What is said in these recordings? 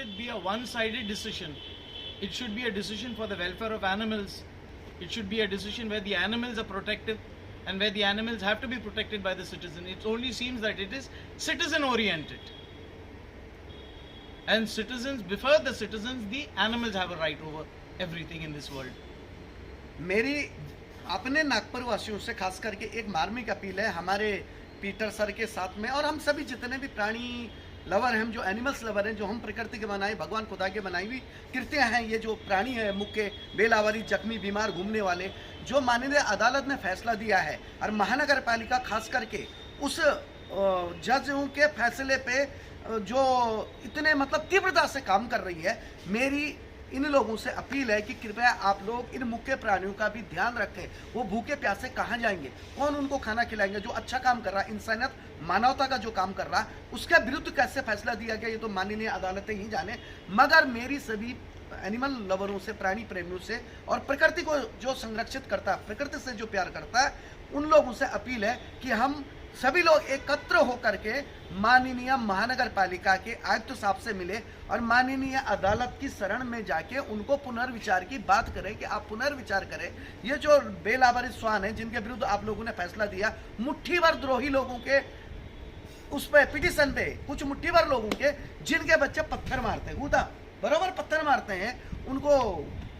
it be a one-sided decision. It should be a decision for the welfare of animals. It should be a decision where the animals are protected and where the animals have to be protected by the citizen. It only seems that it is citizen-oriented. And citizens, before the citizens, the animals have a right over everything in this world. मेरी अपने नागपुर वासियों से खास करके एक मार्मिक appeal है हमारे पीटर सर के साथ में, और हम सभी जितने भी प्राणी लवर हैं, जो एनिमल्स लवर हैं, जो हम प्रकृति के बनाए भगवान खुदा के बनाई हुई कृतियाँ हैं, ये जो प्राणी है मुक्के बेलावारी जख्मी बीमार घूमने वाले, जो माननीय अदालत ने फैसला दिया है और महानगर पालिका खास करके उस जजों के फैसले पे जो इतने मतलब तीव्रता से काम कर रही है, मेरी इन लोगों से अपील है कि कृपया आप लोग इन मुख्य प्राणियों का भी ध्यान रखें। वो भूखे प्यासे कहाँ जाएंगे, कौन उनको खाना खिलाएंगे? जो अच्छा काम कर रहा है, इंसानियत मानवता का जो काम कर रहा है, उसके विरुद्ध कैसे फैसला दिया गया ये तो माननीय अदालतें ही जाने। मगर मेरी सभी एनिमल लवरों से, प्राणी प्रेमियों से और प्रकृति को जो संरक्षित करता है, प्रकृति से जो प्यार करता है, उन लोगों से अपील है कि हम सभी लोग एकत्र होकर के माननीय महानगर पालिका के आयुक्त साहब से मिले और माननीय अदालत की शरण में जाके उनको पुनर्विचार की बात करें कि आप पुनर्विचार करें। ये जो बेलावारी श्वान है जिनके विरुद्ध आप लोगों ने फैसला दिया, मुट्ठी भर द्रोही लोगों के उस पे पिटीशन पे, कुछ मुट्ठी भर लोगों के जिनके बच्चे पत्थर मारते हैं, कूदा बराबर पत्थर मारते हैं, उनको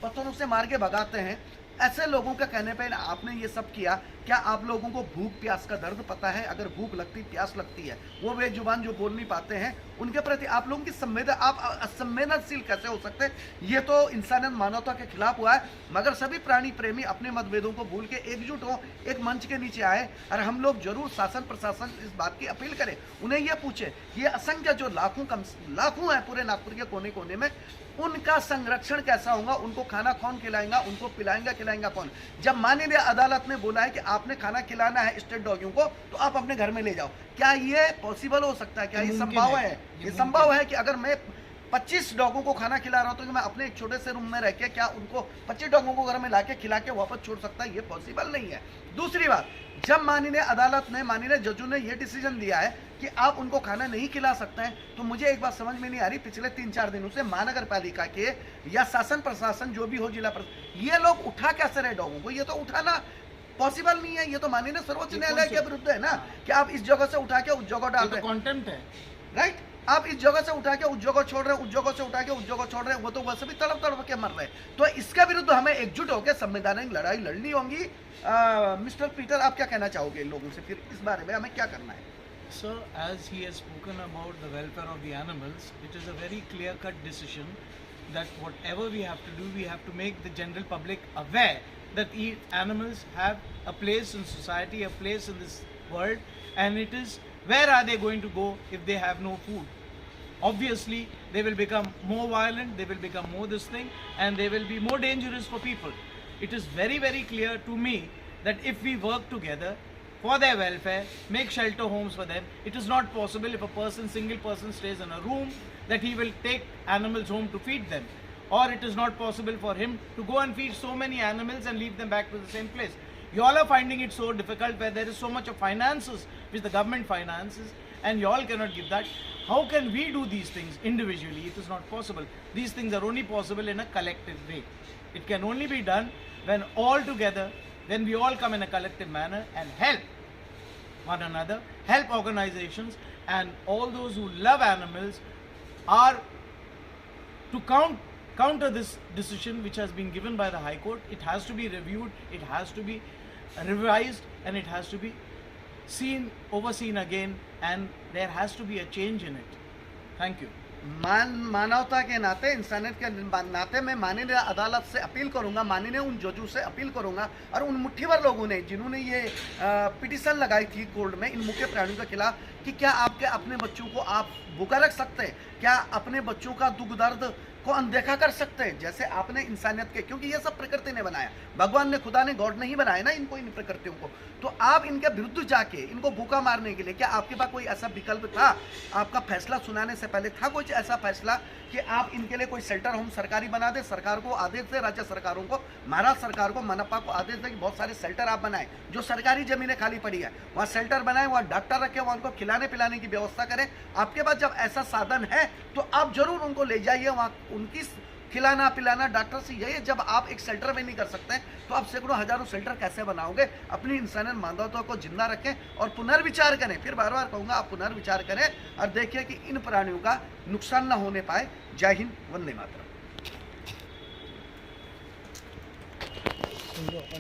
पत्थरों से मार के भगाते हैं, ऐसे लोगों का कहने पे आपने ये सब किया। क्या आप लोगों को भूख प्यास का दर्द पता है? अगर भूख लगती, प्यास लगती है, वो बेजुबान जो बोल नहीं पाते हैं, उनके प्रति आप लोगों की संवेदना, आप असंवेदनशील कैसे हो सकते हैं? ये तो इंसानियत मानवता के खिलाफ हुआ है। मगर सभी प्राणी प्रेमी अपने मतभेदों को भूल के एकजुट हो, एक मंच के नीचे आए और हम लोग जरूर शासन प्रशासन इस बात की अपील करें, उन्हें ये पूछे, ये असंख्य जो लाखों है पूरे नागपुर के कोने कोने में, उनका संरक्षण कैसा होगा? उनको खाना कौन खिलाएगा? उनको पिलाएगा कौन? जब माननीय अदालत ने बोला है कि आपने खाना खिलाना है स्ट्रीट डॉगियों को, तो आप अपने घर में ले जाओ, क्या ये पॉसिबल हो सकता है? क्या ये संभव है? ये संभव है कि अगर मैं 25 डॉगों को खाना खिला रहा हूं तो मैं अपने एक छोटे से रूम में रह के क्या उनको 25 डॉगों को घर में लाके खिला के वापस छोड़ सकता है? ये पॉसिबल नहीं है। दूसरी बात, जब माननीय अदालत ने, माननीय जजों ने ये डिसीजन दिया है कि आप उनको खाना नहीं खिला सकते हैं, तो मुझे एक बात समझ में नहीं आ रही, पिछले 3-4 दिनों से महानगर पालिका के या शासन प्रशासन जो भी हो, जिला प्रशासन, ये लोग उठा कैसे रहे डॉगों को? ये तो उठाना पॉसिबल नहीं है। ये तो माननीय सर्वोच्च न्यायालय के विरुद्ध है ना कि आप इस जगह से उठा के उस जगह डाल रहे हैं, कंटेम्प्ट है, राइट? आप इस जगह से उठा के उस जगह छोड़ रहे हैं, उस जगह से उठा के उस जगह छोड़ रहे हैं, वो तो वैसे भी तड़प तड़प के मर रहे हैं। तो इसके विरुद्ध हमें एकजुट होकर संवैधानिक लड़ाई लड़नी होगी। मिस्टर पीटर, आप क्या कहना चाहोगे लोगों से, फिर इस बारे में हमें क्या करना है? Sir, as he has spoken about the welfare of the animals, it is a very clear-cut decision that whatever we have to do, we have to make the general public aware that animals have a place in society, a place in this world, and it is where are they going to go if they have no food? Obviously, they will become more violent, they will become more this thing, and they will be more dangerous for people. It is very, very clear to me that if we work together for their welfare, make shelter homes for them. It is not possible if a person, single person stays in a room, that he will take animals home to feed them. Or it is not possible for him to go and feed so many animals and leave them back to the same place. You all are finding it so difficult where there is so much of finances, which the government finances, and you all cannot give that. How can we do these things individually? It is not possible. These things are only possible in a collective way. It can only be done when all together, then we all come in a collective manner and help one another, help organizations, and all those who love animals are to counter this decision which has been given by the High Court. It has to be reviewed, it has to be revised, and it has to be overseen again, and there has to be a change in it. Thank you. मानवता के नाते, इंसानियत के नाते मैं माननीय अदालत से अपील करूंगा, माननीय उन जजों से अपील करूंगा और उन मुट्ठीभर लोगों ने जिन्होंने ये पिटीशन लगाई थी कोर्ट में इन मुख्य प्राणियों के खिलाफ कि क्या आपके अपने बच्चों को आप भूखा रख सकते हैं? क्या अपने बच्चों का दुख दर्द को अनदेखा कर सकते हैं? जैसे आपने इंसानियत के, क्योंकि ये सब प्रकृति ने बनाया, भगवान ने, खुदा ने, गॉड नहीं बनाया ना इनको, इन प्रकृतियों को। तो आप इनके विरुद्ध जाके इनको भूखा मारने के लिए क्या आपके पास कोई ऐसा विकल्प था? आपका फैसला सुनाने से पहले था कुछ ऐसा फैसला कि आप इनके लिए कोई शेल्टर होम सरकारी बना दे? सरकार को आदेश दे, राज्य सरकारों को, महाराष्ट्र सरकार को, मनपा को आदेश दे कि बहुत सारे शेल्टर आप बनाए, जो सरकारी जमीनें खाली पड़ी है वहाँ शेल्टर बनाए, वहाँ डॉक्टर रखे, वहाँ उनको खिला खिलाने पिलाने की व्यवस्था करें। आपके पास जब ऐसा साधन है तो आप जरूर उनको ले जाइए वहाँ, उनकी खिलाना पिलाना डॉक्टर से यही है। जब आप एक शेल्टर में नहीं कर सकते हैं तो आप सैकड़ों हजारों शेल्टर कैसे बनाओगे? अपनी इंसानियत मानवता को जिंदा रखें और पुनर्विचार करें। फिर बार बार कहूँगा, आप पुनर्विचार करें और देखिए कि इन प्राणियों का नुकसान ना होने पाए। जय हिंद, वंदे मातरम।